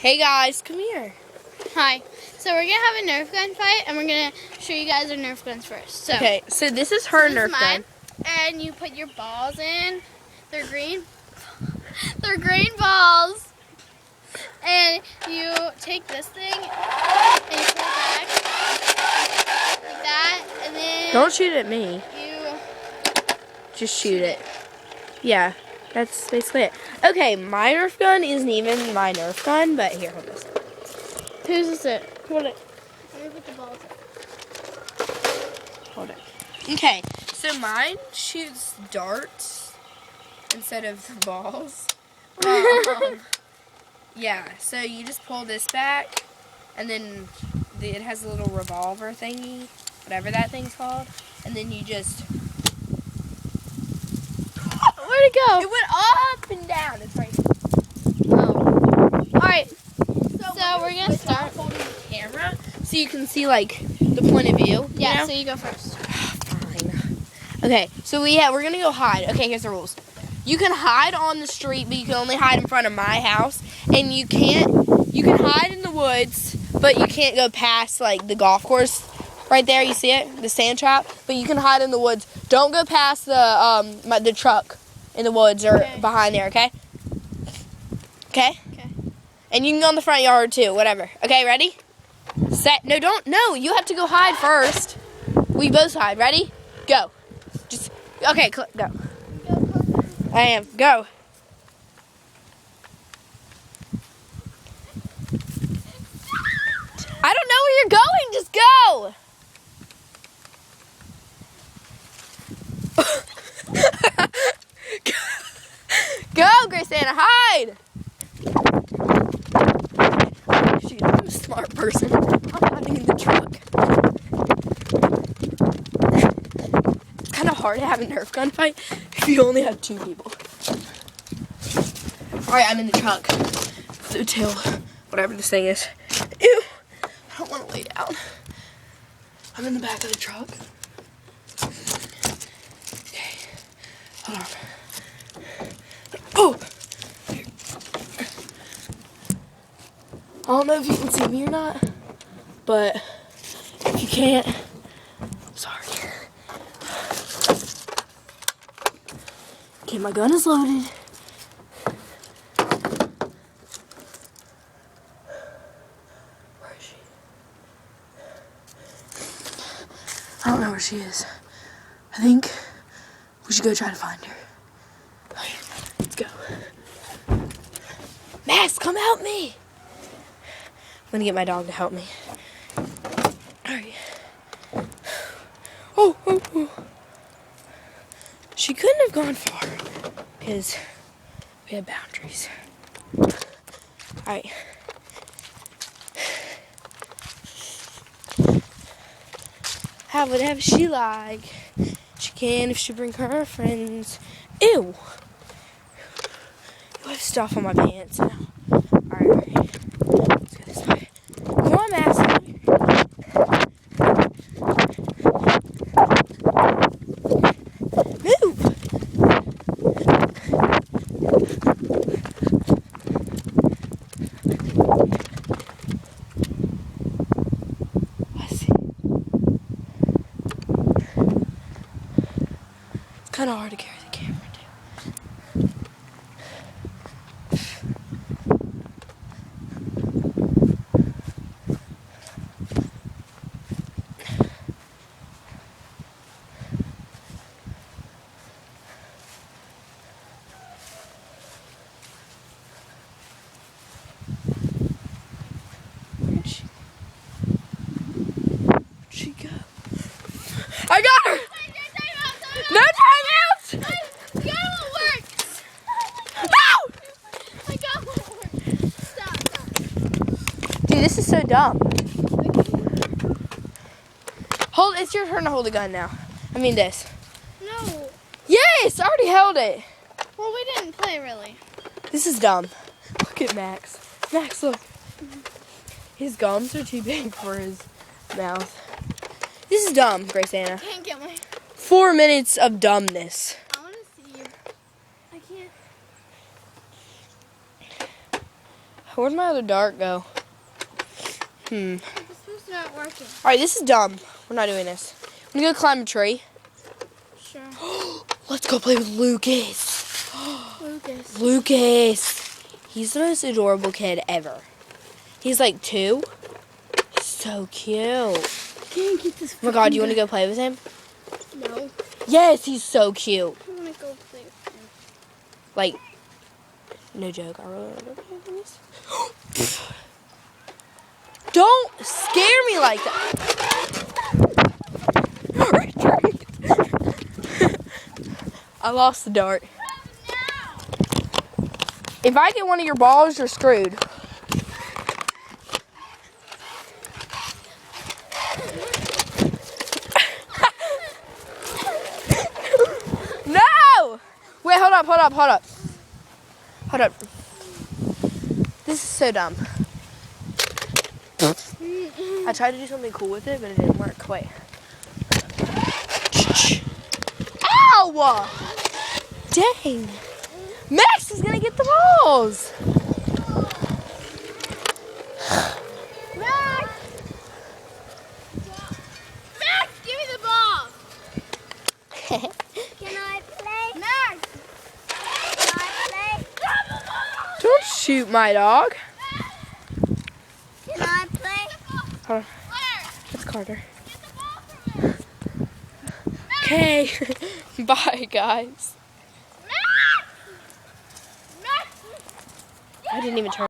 Hey guys, come here. Hi. So we're gonna have a Nerf gun fight, and we're gonna show you guys our Nerf guns first. So Okay, so this is her this Nerf is mine, gun. and you put your balls in. They're green. They're green balls. And you take this thing and you pull it back like that, and then Don't shoot at me. you Just shoot it. Yeah, that's basically it. Okay, my Nerf gun isn't even my Nerf gun, but here, hold this. Whose is it? Hold it. Let me put the balls in. Hold it. Okay, so mine shoots darts instead of the balls. Yeah, so you just pull this back, and then it has a little revolver thingy, whatever that thing's called, and then you just... Where'd it go? It went up and down. It's right here. Oh. Alright, so we're going to start holding the camera so you can see, like, the point of view. Yeah, you know? so you go first. Fine. Okay, so we're going to go hide. Okay, here's the rules. You can hide on the street, but you can only hide in front of my house. And you can hide in the woods, but you can't go past, like, the golf course right there. You see it? The sand trap. But you can hide in the woods. Don't go past the truck in the woods or behind there, okay? Okay? Okay. And you can go in the front yard, too. Whatever. Okay, ready? Set. No, don't. No, you have to go hide first. We both hide. Ready? Go. Just, okay, go. I am. Go. I don't know where you're going. Just go. Go, Grace Anna, hide. Shoot, I'm a smart person. I'm hiding in the truck. It's kind of hard to have a Nerf gun fight if you only have 2 people. Alright, I'm in the truck. Blue tail, whatever this thing is. Ew, I don't want to lay down. I'm in the back of the truck. Okay, hold on. Oh! I don't know if you can see me or not, but if you can't, sorry. Okay, my gun is loaded. Where is she? I don't know where she is. I think we should go try to find her. Okay, let's go. Max, come help me! I'm gonna get my dog to help me. Alright. Oh. She couldn't have gone far because we had boundaries. Alright. Have whatever she like. She can if she bring her friends. Ew! I have stuff on my pants now. Alright. Let's go this way. Come on, Max. Move! I see. It's kind of hard to carry the camera, too. Where'd she go? I got her! No timeout! The other one works! Ow! My gun won't work. Stop. Dude, this is so dumb. Hold, it's your turn to hold the gun now. I mean this. No. Yes, I already held it. Well, we didn't play really. This is dumb. Look at Max. Max, look. His gums are too big for his mouth. This is dumb, Grace Anna. I can't get my... 4 minutes of dumbness. I want to see you. I can't. Where'd my other dart go? It's supposed to not working. Alright, this is dumb. We're not doing this. I'm gonna go climb a tree. Sure. Let's go play with Lucas. Lucas. Lucas. He's the most adorable kid ever. He's like 2. So cute. Can't get this. Oh my god, do you want to go play with him? No. Yes, he's so cute. I want to go play with him. Like, no joke. I really want to go play with this. Don't scare me like that. I lost the dart. If I get one of your balls, you're screwed. No! Wait, hold up. Hold up. This is so dumb. I tried to do something cool with it, but it didn't work. Wait. Ow! Dang. Max is gonna get the balls. Max! Max, give me the ball! Can I play? Max! Can I play? Don't shoot my dog. Can I play? Hold on. That's Carter. Okay. Bye, guys. Max! Max! I didn't even turn.